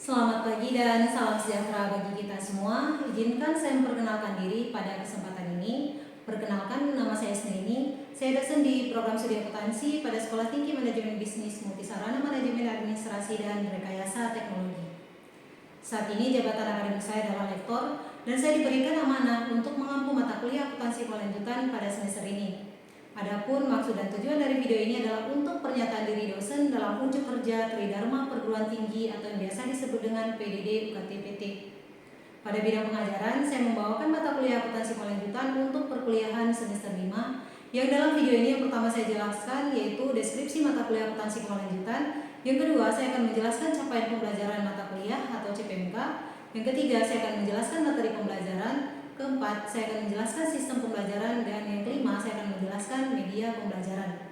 Selamat pagi dan salam sejahtera bagi kita semua. Izinkan saya memperkenalkan diri pada kesempatan ini. Perkenalkan, nama saya Sneni. Saya dosen di program studi akuntansi pada Sekolah Tinggi Manajemen Bisnis Multisarana Manajemen Administrasi dan Rekayasa Teknologi. Saat ini jabatan akademik saya adalah lektor dan saya diberikan amanah untuk mengampu mata kuliah akuntansi kelanjutan pada semester ini. Adapun maksud dan tujuan dari video ini adalah untuk pernyataan diri dosen dalam unjuk kerja Tridharma Perguruan Tinggi atau yang biasa disebut dengan PDD UKT-PT. Pada bidang pengajaran, saya membawakan mata kuliah akuntansi kelanjutan untuk perkuliahan semester 5, yang dalam video ini yang pertama saya jelaskan yaitu deskripsi mata kuliah akuntansi kelanjutan. Yang kedua, saya akan menjelaskan capaian pembelajaran mata kuliah atau CPMK. Yang ketiga, saya akan menjelaskan materi pembelajaran. Keempat, saya akan menjelaskan sistem pembelajaran, dan yang kelima, saya akan menjelaskan media pembelajaran.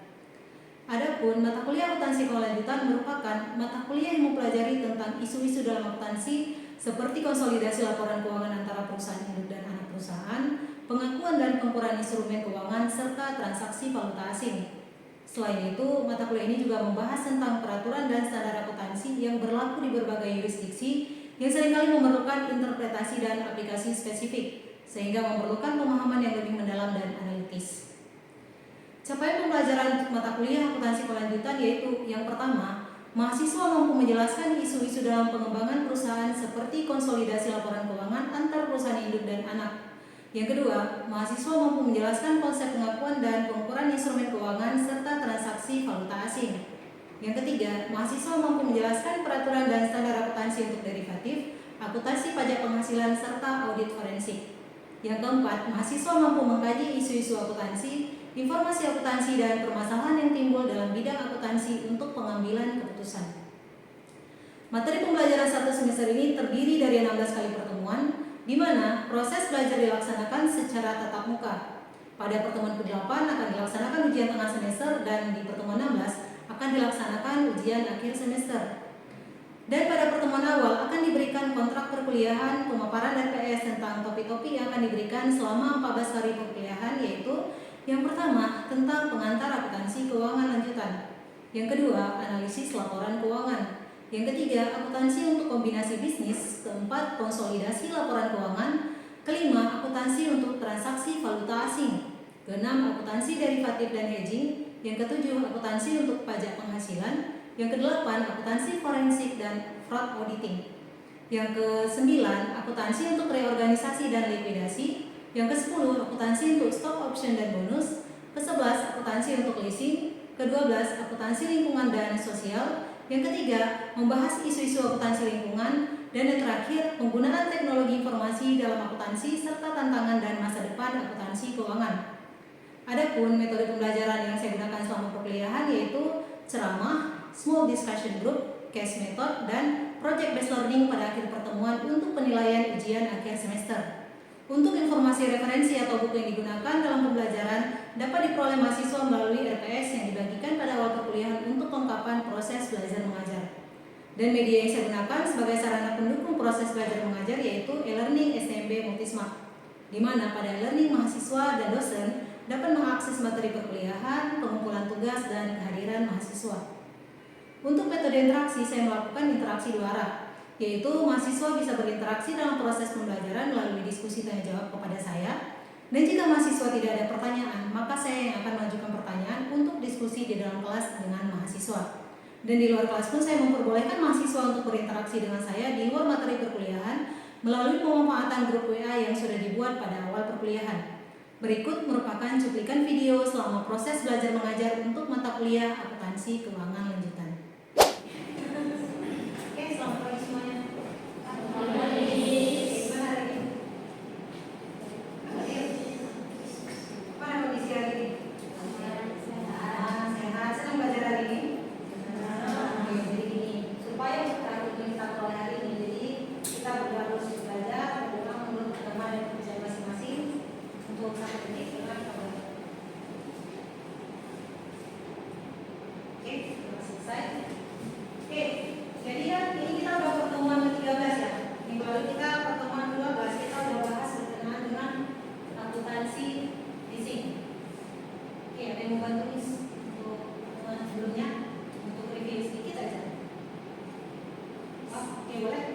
Adapun mata kuliah akuntansi kelanjutan merupakan mata kuliah yang mempelajari tentang isu-isu dalam akuntansi seperti konsolidasi laporan keuangan antara perusahaan induk dan anak perusahaan, pengakuan dan pengukuran instrumen keuangan, serta transaksi valuta asing. Selain itu, mata kuliah ini juga membahas tentang peraturan dan standar akuntansi yang berlaku di berbagai yurisdiksi yang seringkali memerlukan interpretasi dan aplikasi spesifik, sehingga memerlukan pemahaman yang lebih mendalam dan analitis. Capaian pembelajaran untuk mata kuliah akuntansi kelanjutan yaitu yang pertama, mahasiswa mampu menjelaskan isu-isu dalam pengembangan perusahaan seperti konsolidasi laporan keuangan antar perusahaan induk dan anak. Yang kedua, mahasiswa mampu menjelaskan konsep pengakuan dan pengukuran instrumen keuangan serta transaksi valuta asing. Yang ketiga, mahasiswa mampu menjelaskan peraturan dan standar akuntansi untuk derivatif, akuntansi pajak penghasilan serta audit forensik. Yang keempat, mahasiswa mampu mengkaji isu-isu akuntansi, informasi akuntansi, dan permasalahan yang timbul dalam bidang akuntansi untuk pengambilan keputusan. Materi pembelajaran 1 semester ini terdiri dari 16 kali pertemuan, di mana proses belajar dilaksanakan secara tatap muka. Pada pertemuan ke-8 akan dilaksanakan ujian tengah semester, dan di pertemuan 16 akan dilaksanakan ujian akhir semester. Dan pada pertemuan awal akan diberikan kontrak perkuliahan, pemaparan RPS tentang topik-topik yang akan diberikan selama 14 hari perkuliahan, yaitu yang pertama, tentang pengantar akuntansi keuangan lanjutan. Yang kedua, analisis laporan keuangan. Yang ketiga, akuntansi untuk kombinasi bisnis. Keempat, konsolidasi laporan keuangan. Kelima, akuntansi untuk transaksi valuta asing. Keenam, akuntansi derivatif dan hedging. Yang ketujuh, akuntansi untuk pajak penghasilan. Yang kedelapan, akuntansi forensik dan fraud auditing. Yang kesembilan, akuntansi untuk reorganisasi dan likuidasi. Yang ke-10, akuntansi untuk stock option dan bonus. Ke-11, akuntansi untuk leasing. Ke-12, akuntansi lingkungan dan sosial. Yang ketiga, membahas isu-isu akuntansi lingkungan. Dan yang terakhir, penggunaan teknologi informasi dalam akuntansi serta tantangan dan masa depan akuntansi keuangan. Adapun metode pembelajaran yang saya gunakan selama perkuliahan yaitu ceramah, small discussion group, case method, dan project based learning pada akhir pertemuan untuk penilaian ujian akhir semester. Untuk informasi referensi atau buku yang digunakan dalam pembelajaran dapat diperoleh mahasiswa melalui RPS yang dibagikan pada awal perkuliahan untuk kelengkapan proses belajar mengajar. Dan media yang saya gunakan sebagai sarana pendukung proses belajar mengajar yaitu e-learning STMB Multismart, di mana pada e-learning mahasiswa dan dosen dapat mengakses materi perkuliahan, pengumpulan tugas, dan kehadiran mahasiswa. Untuk metode interaksi, saya melakukan interaksi dua arah, yaitu mahasiswa bisa berinteraksi dalam proses pembelajaran melalui diskusi tanya jawab kepada saya, dan jika mahasiswa tidak ada pertanyaan, maka saya yang akan mengajukan pertanyaan untuk diskusi di dalam kelas dengan mahasiswa. Dan di luar kelas pun saya memperbolehkan mahasiswa untuk berinteraksi dengan saya di luar materi perkuliahan melalui pemanfaatan grup WA yang sudah dibuat pada awal perkuliahan. Berikut merupakan cuplikan video selama proses belajar mengajar untuk mata kuliah akuntansi keuangan lanjutan. Oke, selamat pagi semuanya. Selamat pagi. Gimana hari ini? Apa kondisi hari ini? Sehat. Senang belajar hari ini? Jadi gini, supaya kita mulai hari ini, jadi kita harus belajar bagaimana menurut agama dan kepercayaan masing-masing. Untuk satu menit dengan kabar. Oke, sudah selesai. Oke, jadi kan ini kita udah pertemuan ke-13 ya. Minggu lalu kita pertemuan 12 kita udah bahas berkenaan dengan akuntansi leasing. Oke, ada yang mau bantu untuk pertemuan sebelumnya untuk review sedikit aja. Oh, oke, boleh.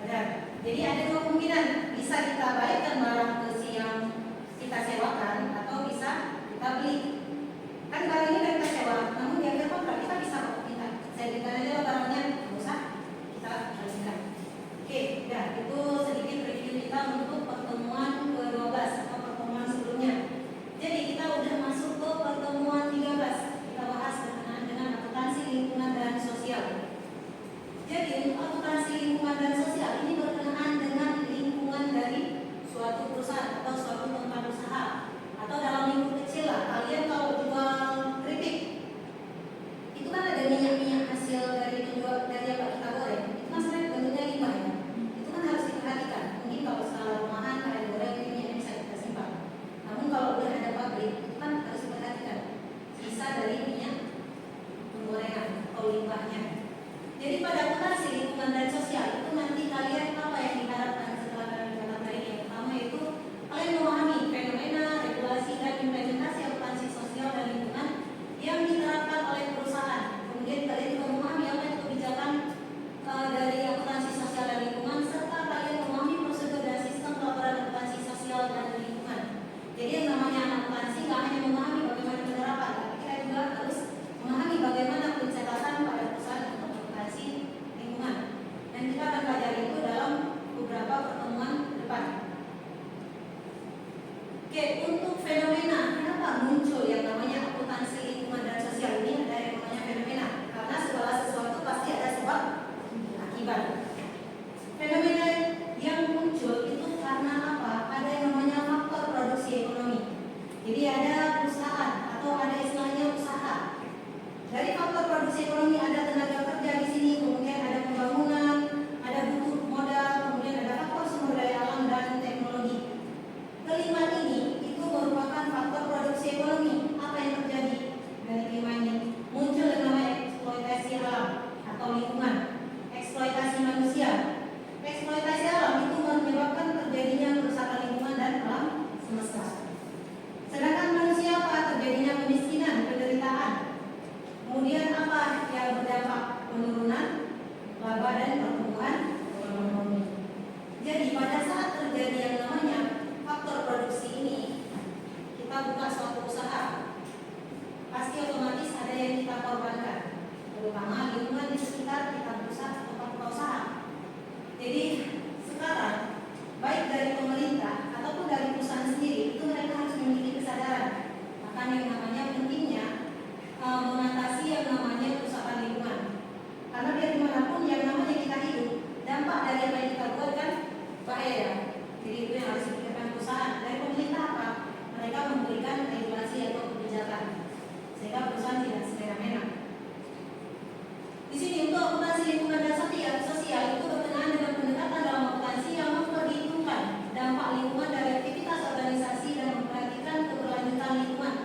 Ada. Jadi ada dua kemungkinan, bisa kita balikkan barang ke si yang kita sewakan atau bisa kita beli. Kan barang ini kan kita sewa, namun di akhir kontrak kita bisa kok kita saya berikan aja barangnya, nggak usah kita balikan. Oke, ya itu sedikit review kita untuk pertemuan ke-12 atau pertemuan sebelumnya. Jadi kita udah masuk ke pertemuan 13. Kita bahas berkenaan dengan akuntansi lingkungan dan sosial. Jadi untuk akuntansi lingkungan dan sosial ini berkenaan dengan lingkungan dari suatu perusahaan atau suatu tempat usaha, atau dalam lingkup kecil lah. Kalian kalau jual keripik, itu kan ada minyak-minyak hasil dari penjual dari apa kita goreng. Itu kan sebenarnya bentuknya limbah ya. Itu kan harus diperhatikan. Mungkin kalau skala rumahan kalian goreng ini minyaknya bisa kita simpan. Namun kalau udah ada pabrik, itu kan harus diperhatikan sisa dari minyak penggorengan atau limbahnya. Jadi pada akuntansi lingkungan dan sosial itu nanti kalian apa yang diharapkan setelah kalian mempelajari yang pertama itu kalian memahami fenomena, regulasi dan implementasi akuntansi sosial dan lingkungan yang diterapkan oleh perusahaan. Kemudian kalian juga memahami apa itu kebijakan dari akuntansi sosial dan lingkungan, serta kalian memahami prosedur dan sistem pelaporan akuntansi sosial dan lingkungan. Jadi yang namanya akuntansi nggak hanya memahami bagaimana penerapan, tapi kita juga harus memahami bagaimana pencatatan pada perusahaan untuk akuntansi lingkungan. Dan kita akan pelajari itu dalam beberapa pertemuan depan. Oke, untuk fenomena, kenapa muncul yang namanya akuntansi lingkungan dan sosial ini? Ada yang namanya fenomena, karena segala sesuatu pasti ada sebab akibat. Fenomena yang muncul itu karena apa? Ada yang namanya faktor produksi ekonomi. Jadi ada perusahaan atau ada istilahnya usaha. Dari faktor produksi ekonomi ada tenaga kerja di sini, kemudian ada pembangunan, ada butuh modal, kemudian ada faktor sumber daya alam dan teknologi. Kelima ini itu merupakan faktor produksi ekonomi. Apa yang terjadi dari kelima ini? Muncul yang namanya eksploitasi alam atau lingkungan, eksploitasi manusia. Eksploitasi alam itu menyebabkan terjadinya kerusakan lingkungan dan alam semesta. Sedangkan manusia apa? Terjadinya kemiskinan, penderitaan. Kemudian apa yang berdampak? Penurunan laba dan pertumbuhan ekonomi. Jadi pada saat terjadi yang namanya faktor produksi ini, kita buka suatu usaha, pasti otomatis ada yang kita korbankan, terutama lingkungan di sekitar kita berusaha tempat usaha. Jadi sekarang baik dari pemerintah ataupun dari perusahaan sendiri itu mereka harus memiliki kesadaran akan yang namanya pentingnya mengatasi yang namanya kerusakan lingkungan. Karena biar dimanapun yang namanya kita hidup, dampak dari apa yang kita buat kan bahaya. Jadi itu yang harus dipikirkan perusahaan. Dari pemerintah apa? Mereka memberikan regulasi atau kebijakan sehingga perusahaan tidak semena-mena. Di sini untuk akuntansi lingkungan dan sosial itu berkenaan dengan pendekatan dalam akuntansi yang memperhitungkan dampak lingkungan dari aktivitas organisasi dan memperhatikan keberlanjutan lingkungan.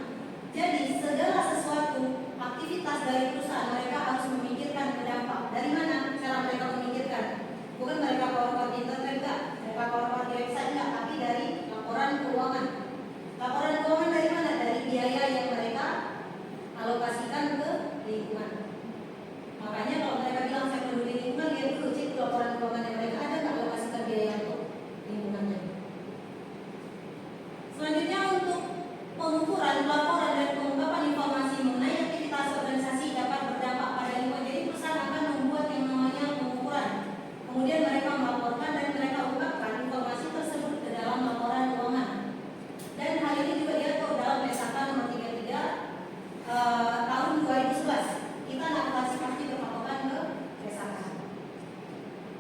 Jadi segala sesuatu aktivitas dari perusahaan mereka harus memikirkan dampak. Dari mana cara mereka memikirkan? Bukan mereka keluar di internet enggak, mereka keluar di website enggak, tapi dari laporan keuangan. Laporan keuangan dari mana? Dari biaya yang mereka alokasikan ke lingkungan. Makanya kalau mereka bilang saya peduli lingkungan, lihat dulu cek laporan keuangan yang mereka ada nggak alokasikan biaya untuk lingkungannya. Selanjutnya untuk pengukuran, laporan dan pengungkapan informasi mengenai aktivitas organisasi dapat berdampak pada lingkungan. Jadi perusahaan akan membuat yang namanya pengukuran. Kemudian mereka melaporkan dan mereka ungkapkan informasi tersebut ke dalam laporan keuangan. Dan hal ini juga diatur dalam PSAK nomor 33 tahun 2011. Kita nggak pasti berpatokan ke PSAK.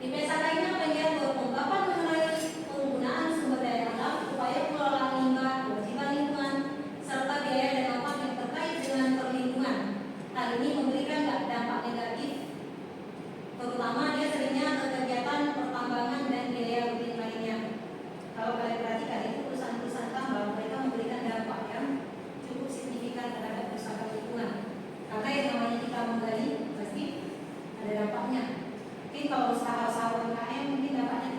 Di PSAK ini apa yang diatur? Pengungkapan mengenai penggunaan sumber daya alam, upaya pengelolaan limbah, kewajiban lingkungan, serta biaya dan dampak yang terkait dengan perlindungan. Hal ini memberikan dampak negatif, terutama dia seringnya ke kegiatan pertambangan dan biaya rutin lainnya. Kalau kalian perhatikan itu perusahaan-perusahaan tambang mereka memberikan dampak yang cukup signifikan terhadap kerusakan lingkungan. Karena yang namanya kita menggali pasti ada dampaknya. Mungkin kalau usaha-usaha UMKM mungkin dampaknya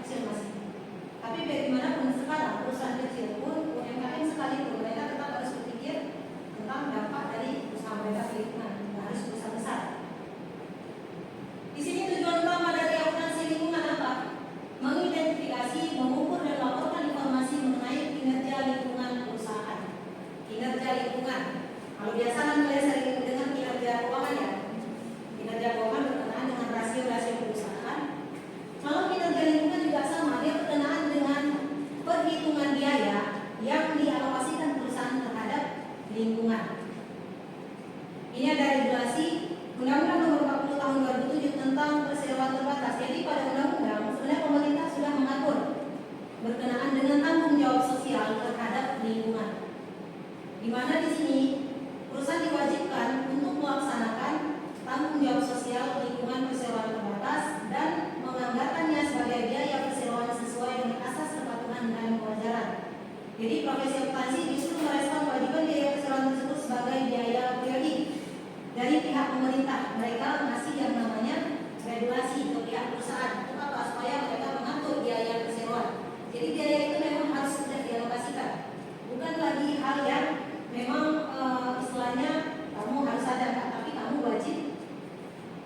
Jadi biaya itu memang harus sudah dialokasikan, bukan lagi hal yang memang istilahnya kamu harus ada, tapi kamu wajib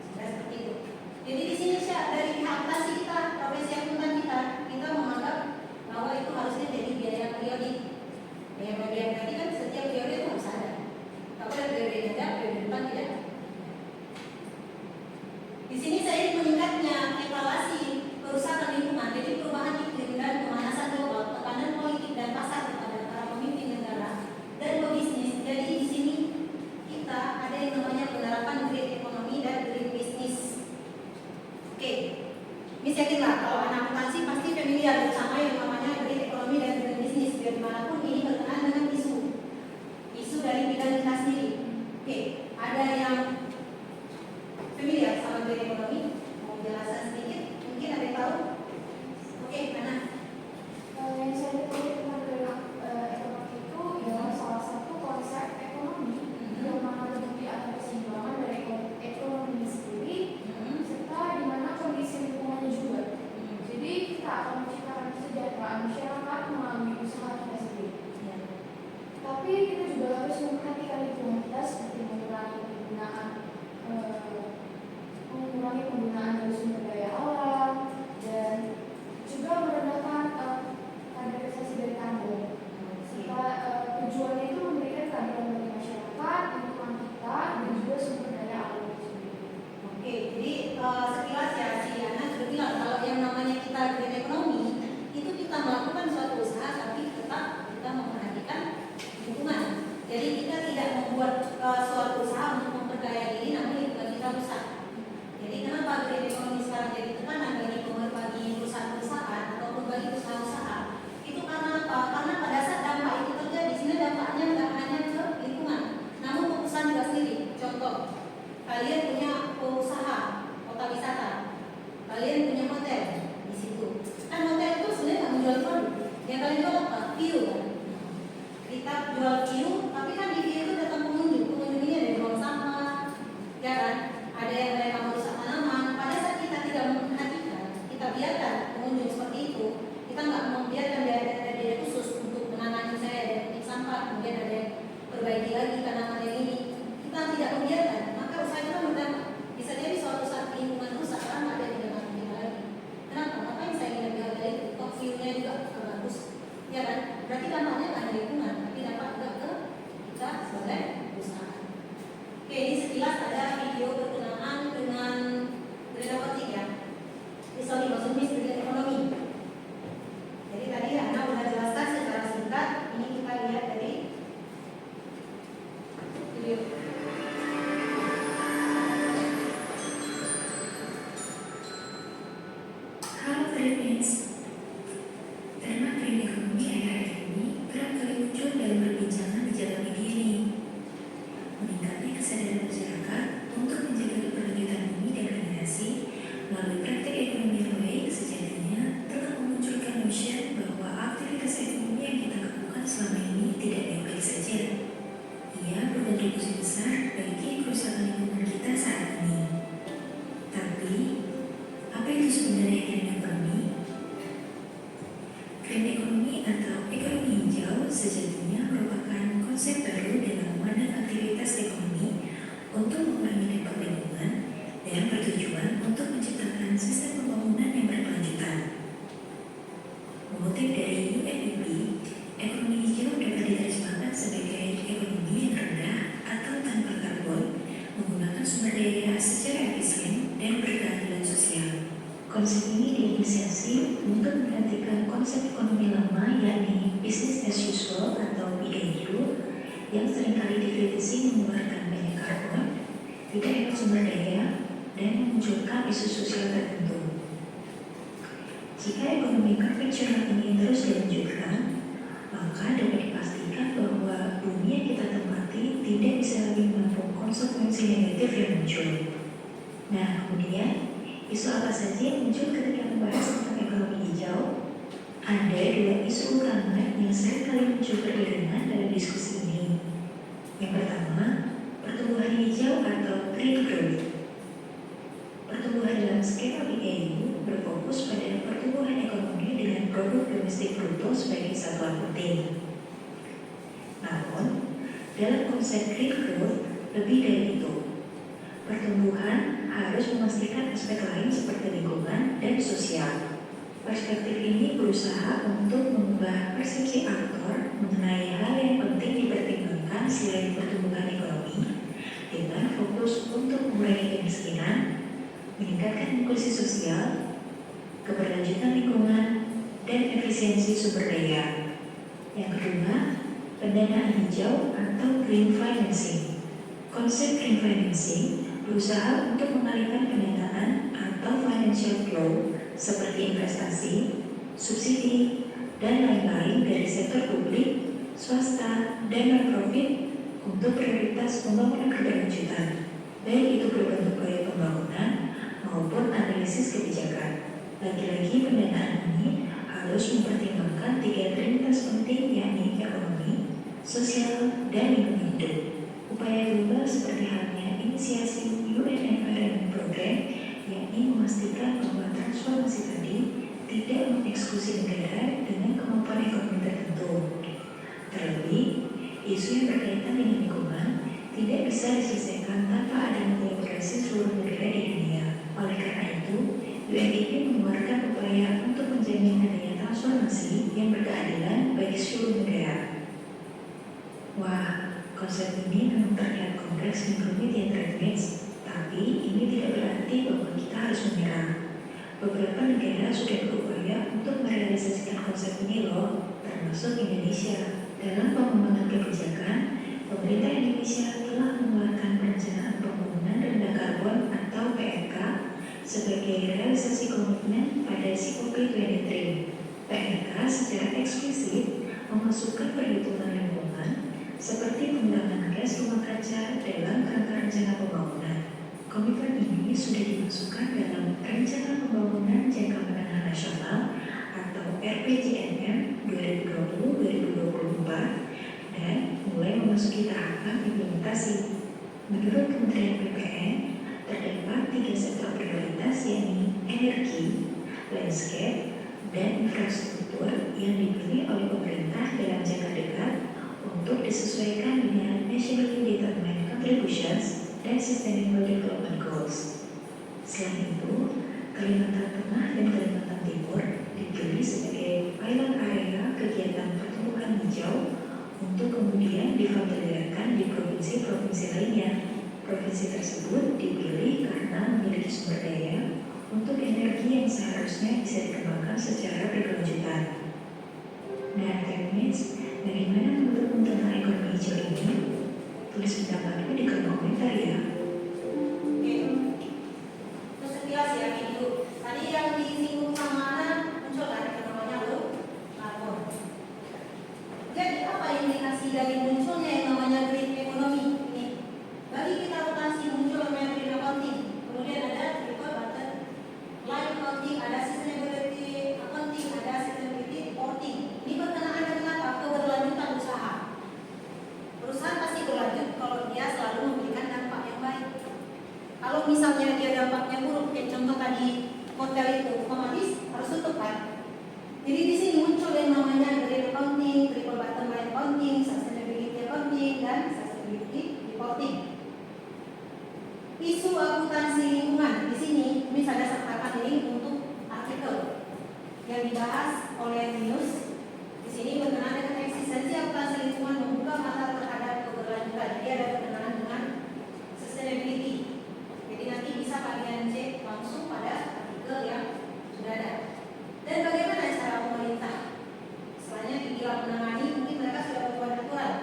sudah seperti itu. Jadi di sini dari pihak akuntansi kita, profesi akuntan kita menganggap bahwa itu harusnya jadi biaya periodik. Biaya periodik tadi kan setiap periode itu harus ada. Kalau ada periode ada, periode depan tidak. Di sini saya meningkatnya evaluasi kerusakan lingkungan, jadi perubahan iklim dan pemanasan global, tekanan politik dan pasar kepada para pemimpin negara dan pebisnis. Jadi di sini kita ada yang namanya penerapan green economy dan green business. Oke, ini yakinlah kalau anak akuntansi pasti familiar sama yang namanya green economy dan green business. Biar dimanapun ini berkenaan dengan isu dari bidang kita sendiri. Oke, ada yang familiar sama green economy? Mau jelasin sedikit? Mungkin ada yang tahu? Oke, mana? Yang saya ketahui tentang green economy itu adalah salah satu konsep ekonomi yang mana terdiri atas keseimbangan dari ekonomi sendiri serta di mana kondisi lingkungannya juga. Jadi kita akan menciptakan kesejahteraan masyarakat melalui usaha kita sendiri. Tapi kita juga harus memperhatikan lingkungan kita seperti mengurangi penggunaan dari sumber daya alam dan juga merendahkan kaderisasi dari karbon. Serta tujuannya itu memberikan keadilan bagi masyarakat, lingkungan kita dan juga sumber daya alam itu sendiri. Oke, jadi sekilas ya si Ana sudah bilang kalau yang namanya kita green economy itu kita melakukan suatu usaha tapi tetap kita memperhatikan lingkungan. Jadi kita tidak membuat suatu usaha untuk memperdaya diri namun lingkungan kita rusak. Jadi kenapa green economy sekarang jadi tekanan bagi perusahaan-perusahaan ataupun bagi usaha-usaha? Itu karena apa? Karena pada saat dampak itu terjadi, sini dampaknya nggak hanya ke lingkungan, namun ke perusahaan juga sendiri. Contoh, kalian punya usaha kota wisata, kalian punya hotel di situ. Kan hotel itu sebenarnya nggak menjual produk, yang kalian jual apa? View kan? Kita jual view, tapi kan di view itu datang pengunjung ini ada buang sampah, ya kan? Ada yang mereka merusak tanaman. Pada saat kita tidak memperhatikan, kita biarkan pengunjung seperti itu, kita nggak membiarkan daerah khusus untuk menangani saya ada titik sampah, kemudian ada yang perbaiki lagi tanaman yang ini, kita tidak membiarkan, maka usaha kita berdampak. Bisa jadi suatu saat lingkungan rusak karena ada yang tidak mampu kita lagi. Kenapa? Ngapain saya ingin dihargai? Kok view-nya juga bagus, ya kan? Berarti dampaknya nggak ada lingkungan, tapi dampak juga ke kita sebagai perusahaan. Oke, ini sekilas ada video berkenaan dengan green economy ya. Maksudnya green economy. Jadi tadi Ana sudah jelaskan secara singkat. Ini kita lihat dari video. Halo friends, tema green economy akhir-akhir ini kerap kali muncul dalam perbincangan di jalan media ini. Meningkatnya kesadaran masyarakat untuk menjaga keberlanjutan bumi dan generasi melalui praktik ekonomi yang baik sejatinya telah memunculkan notion bahwa aktivitas ekonomi yang kita lakukan selama ini tidak baik-baik saja. Ia berkontribusi besar bagi kerusakan lingkungan kita saat ini. Tapi, apa itu sebenarnya green economy? Green economy atau ekonomi hijau sejatinya merupakan konsep baru dalam memandang aktivitas ekonomi untuk mengurangi dampak lingkungan dan bertujuan untuk menciptakan sistem pembangunan yang berkelanjutan. Mengutip dari UNEP, ekonomi hijau dapat diterjemahkan sebagai ekonomi yang rendah atau tanpa karbon, menggunakan sumber daya secara efisien dan berkeadilan sosial. Konsep ini diinisiasi untuk menggantikan konsep ekonomi lama yakni business as usual atau BAU yang seringkali dikritisi mengeluarkan banyak karbon, tidak hemat sumber daya, dan memunculkan isu sosial tertentu. Jika ekonomi konvensional ini terus dilanjutkan, maka dapat dipastikan bahwa bumi yang kita tempati tidak bisa lagi menampung konsekuensi negatif yang muncul. Nah, kemudian isu apa saja yang muncul ketika membahas tentang ekonomi hijau? Ada dua isu utama yang seringkali muncul beriringan dalam diskusi ini. Yang pertama, pertumbuhan hijau atau green growth. Pertumbuhan dalam skema BAU berfokus pada pertumbuhan ekonomi dengan produk domestik domestik bruto sebagai satuan penting. Namun, dalam konsep green growth, lebih dari itu. Pertumbuhan harus memastikan aspek lain seperti lingkungan dan sosial. Perspektif ini berusaha untuk mengubah persepsi aktor mengenai hal yang penting dipertimbangkan selain pertumbuhan ekonomi dengan fokus untuk mengurangi kemiskinan, meningkatkan inklusi sosial, keberlanjutan lingkungan, dan efisiensi sumber daya. Yang kedua, pendanaan hijau atau green financing. Konsep green financing berusaha untuk mengalihkan pendanaan atau financial flow seperti investasi, subsidi, dan lain-lain dari sektor publik, swasta, dan non-profit untuk prioritas pembangunan keberlanjutan, baik itu berbentuk proyek pembangunan maupun analisis kebijakan. Lagi-lagi pendanaan ini harus mempertimbangkan 3 trinitas penting, yakni ekonomi, sosial, dan lingkungan hidup. Upaya global seperti halnya inisiasi UN Environment Program, yakni memastikan bahwa transformasi tadi tidak mengeksklusi negara dengan kemampuan ekonomi tertentu. Terlebih, isu yang berkaitan dengan lingkungan tidak bisa diselesaikan tanpa adanya kolaborasi seluruh negara di dunia. Oleh karena itu, UNDP mengeluarkan upaya untuk menjamin adanya transformasi yang berkeadilan bagi seluruh negara. Wah, konsep ini memang terlihat kompleks dan rumit yang terimage, tapi ini tidak berarti bahwa kita harus menyerah. Beberapa negara sudah berupaya untuk merealisasikan konsep ini loh, termasuk Indonesia. Dalam pengembangan kebijakan, pemerintah Indonesia telah mengeluarkan perencanaan pembangunan rendah karbon atau PRK sebagai realisasi komitmen pada COP23. PRK secara eksplisit memasukkan perhitungan lingkungan seperti penggunaan gas rumah kaca dalam kerangka rencana pembangunan. Komitmen ini sudah dimasukkan dalam Rencana Pembangunan Jangka Menengah Nasional atau RPJMN 2020-2024 dan mulai memasuki tahapan implementasi. Menurut Kementerian PPN, terdapat 3 sektor prioritas, yakni energi, landscape, dan infrastruktur yang dipilih oleh pemerintah dalam jangka dekat untuk disesuaikan dengan Nationally Determined Contributions dan Sustainable Development Goals. Selain itu, Kalimantan Tengah dan Kalimantan Timur dipilih sebagai pilot area kegiatan pertumbuhan hijau untuk kemudian difamiliarkan di provinsi-provinsi lainnya. Provinsi tersebut dipilih karena memiliki sumber daya untuk energi yang seharusnya bisa dikembangkan secara berkelanjutan. Nah, teknis, bagaimana menurutmu tentang ekonomi hijau ini? Tulis pendapatmu di kolom komentar ya. Oke, terus sekilas ya itu. Tadi yang disinggung sama Ana muncul kan yang namanya low carbon. Jadi apa indikasi dari munculnya yang namanya green economy ini? Bagi kita akuntansi muncul namanya green accounting. Kemudian ada triple button line accounting, ada sustainability accounting, ada sustainability reporting. Ini berkenaan dengan apa? Keberlanjutan usaha. Perusahaan pasti berlanjut kalau dia selalu memberikan dampak yang baik. Kalau misalnya dia dampaknya buruk, kayak contoh tadi hotel itu otomatis harus tutup kan. Jadi di sini muncul yang namanya green accounting, triple bottom line accounting, sustainability accounting, dan sustainability reporting. Isu akuntansi lingkungan di sini ini saya sertakan link untuk artikel yang dibahas oleh News. Di sini berkenaan dengan eksistensi akuntansi lingkungan membuka mata terhadap keberlanjutan. Jadi ada berkenaan dengan sustainability. Jadi nanti bisa kalian cek langsung pada artikel yang sudah ada. Dan bagaimana cara pemerintah? Setelahnya dibilang menangani, mungkin mereka sudah membuat aturan.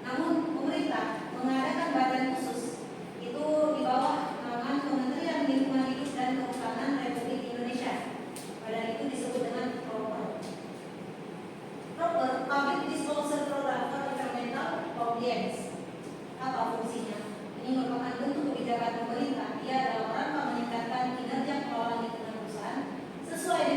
Namun pemerintah mengadakan badan khusus itu di bawah naungan Kementerian Lingkungan Hidup dan Kehutanan Republik Indonesia. Badan itu disebut dengan PROPER. PROPER, Public Disclosure Program for Environmental Compliance. Apa fungsinya? Ini merupakan bentuk kebijakan pemerintah. Ia dalam rangka meningkatkan kinerja pengelolaan lingkungan perusahaan sesuai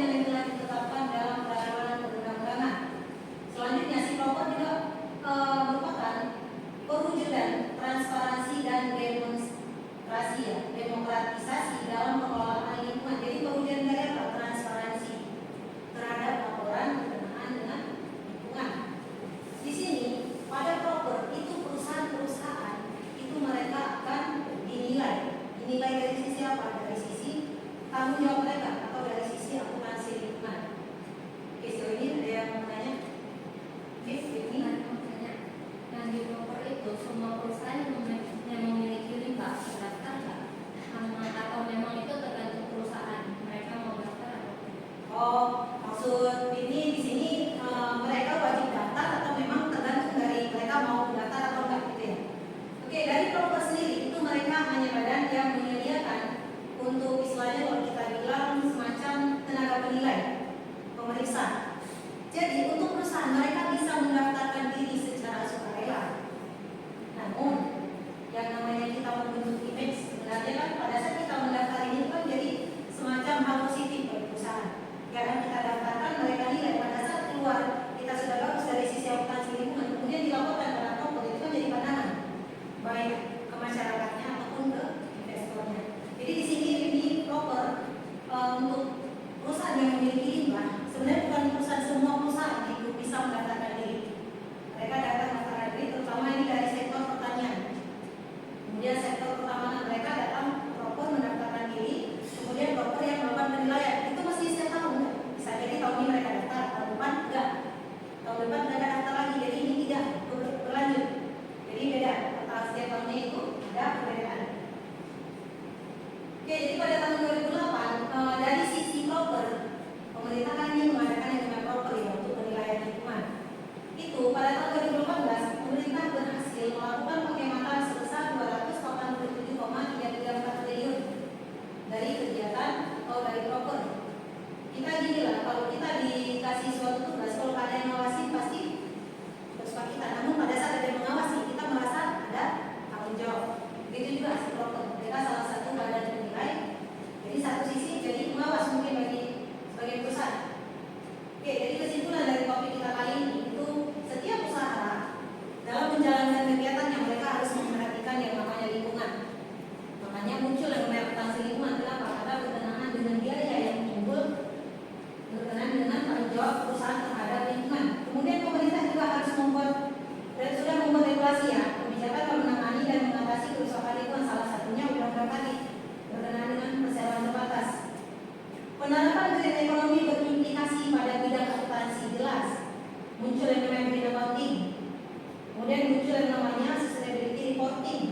maksud ini di sini mereka wajib daftar atau memang tergantung dari mereka mau daftar atau enggak gitu ya. Oke, dari proper sendiri itu mereka hanya badan yang menyediakan untuk istilahnya kalau kita bilang semacam tenaga penilai, pemeriksa. Jadi untuk perusahaan mereka bisa mendaftarkan diri secara sukarela. Namun yang namanya kita membentuk image sebenarnya kan pada saat kita mendaftar ini kan jadi semacam hal positif bagi perusahaan. Karena kita daftarkan mereka nilai pada saat keluar kita sudah bagus dari sisi akuntansi lingkungan, kemudian dilaporkan pada toko itu kan jadi pandangan baik ke masyarakatnya ataupun ke investornya. Jadi di sini ini proper untuk perusahaan yang memiliki limbah. Sebenarnya bukan perusahaan, semua perusahaan itu bisa mendaftarkan diri. Mereka datang mendaftarkan diri, terutama ini dari sektor pertanian. Kemudian sektor pertamanan mereka datang proper mendaftarkan diri. Kemudian proper yang melakukan penilaian itu mesti setiap tahun. Bisa jadi tahun ini mereka daftar, tahun depan enggak. Tahun depan mereka daftar lagi. Jadi ini tidak berlanjut. Jadi beda. Setiap tahunnya itu ada perbedaan. Oke, jadi pada tahun 2008 dari sisi proper pemerintah kan ini mengadakan yang namanya proper ya untuk penilaian lingkungan. Itu pada tahun 2018 pemerintah berhasil melakukan penghematan sebesar 287,334 triliun dari kegiatan atau dari proper. Kita gini lah, kalau kita dikasih suatu tugas, kalau ada yang ngawasi pasti bersuka kita. Namun pada saat ada yang mengawasi kita merasa ada tanggung jawab. Begitu juga si proper, mereka salah satu badan penilai. Jadi satu sisi jadi pengawas mungkin bagi sebagai perusahaan. Oke, jadi kesimpulan dari topik kita kali ini itu setiap usaha dalam menjalankan kegiatannya mereka harus memperhatikan yang namanya lingkungan. Makanya muncul yang namanya akuntansi lingkungan. Kenapa? Karena berkenaan dengan biaya yang timbul berkenaan dengan tanggung jawab perusahaan terhadap lingkungan. Kemudian pemerintah juga harus membuat dan sudah membuat regulasi ya kebijakan dalam menangani dan mengatasi kerusakan lingkungan, salah satunya undang-undang tadi berkenaan dengan perseroan terbatas. Penerapan green ekonomi berimplikasi pada bidang akuntansi jelas. Muncul yang namanya green accounting. Kemudian muncul yang namanya sustainability reporting.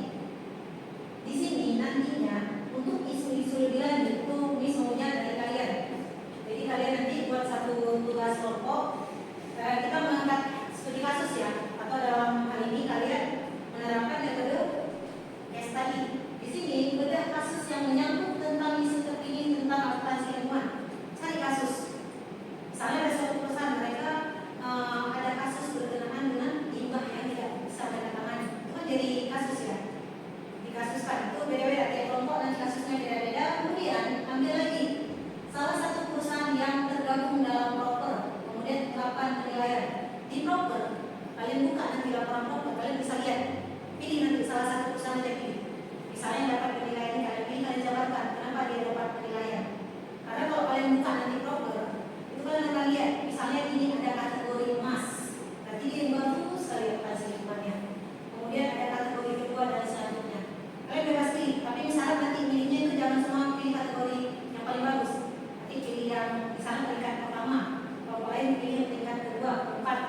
Di sini nantinya untuk isu-isu lebih lanjut itu ini semuanya dari kalian. Jadi kalian nanti buat satu tugas kelompok. Kita mengangkat studi kasus ya, atau dalam hal ini kalian menerapkan metode case study. Di sini bedah kasus yang menyangkut tentang isu terkini tentang akuntansi lingkungan. Cari kasus. Misalnya ada suatu perusahaan mereka ada kasus berkenaan dengan limbah yang tidak bisa mereka tangani. Itu kan jadi kasus ya. Dikasuskan itu beda-beda tiap kelompok dan kasusnya beda-beda. Kemudian ambil lagi salah satu perusahaan yang tergabung dalam proper. Kemudian terapkan penilaian di proper. Kalian buka nanti laporan proper, kalian bisa lihat. Pilih nanti salah satu perusahaan aja pilih. Misalnya dapat penilaian ini kalian pilih, kalian jabarkan kenapa dia dapat penilaian. Karena kalau kalian buka nanti proper, itu kalian akan lihat. Misalnya ini ada kategori emas, berarti dia yang bagus sekali akuntansi lingkungannya. Kemudian ada kategori kedua dan selanjutnya. Kalian bebas pilih, tapi misalnya nanti pilihnya itu jangan semua pilih kategori yang paling bagus. Nanti pilih yang misalnya peringkat pertama, kalau kalian pilih peringkat kedua, keempat.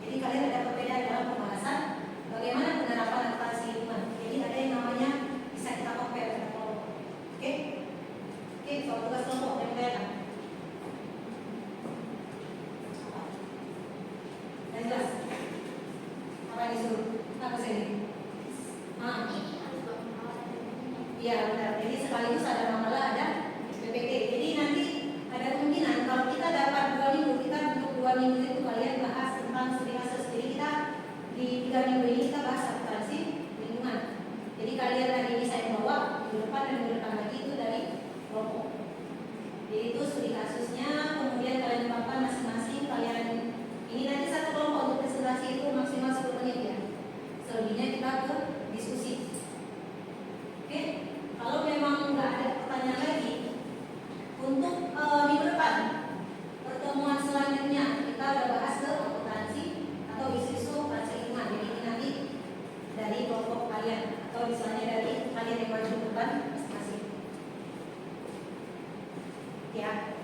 Jadi kalian ada perbedaan dalam pembahasan bagaimana penerapan akuntansi lingkungan. Jadi ada yang namanya bisa kita compare dengan kelompok. Oke? Oke, soal tugas kelompok yang kelihatan. Dan jelas. Apa yang disuruh? Apa sini? Iya benar. Jadi sekaligus ada makalah, ada PPT. Jadi nanti ada kemungkinan kalau kita dapat 2 minggu, kita untuk 2 minggu itu kalian bahas tentang studi kasus. Jadi kita di 3 minggu ini kita bahas akuntansi lingkungan. Jadi kalian hari ini saya bawa, minggu depan dan minggu depan lagi itu dari kelompok. Jadi itu studi kasusnya, kemudian kalian tempatkan masing-masing. Kalian ini nanti satu kelompok untuk presentasi itu maksimal 10 menit ya. Selebihnya kita ke diskusi. Oke, kalau memang nggak ada pertanyaan lagi, untuk minggu depan pertemuan selanjutnya kita udah bahas ke akuntansi atau isu-isu akuntansi lingkungan. Jadi ini nanti dari kelompok kalian atau misalnya dari kalian yang maju depan masing-masing. Ya.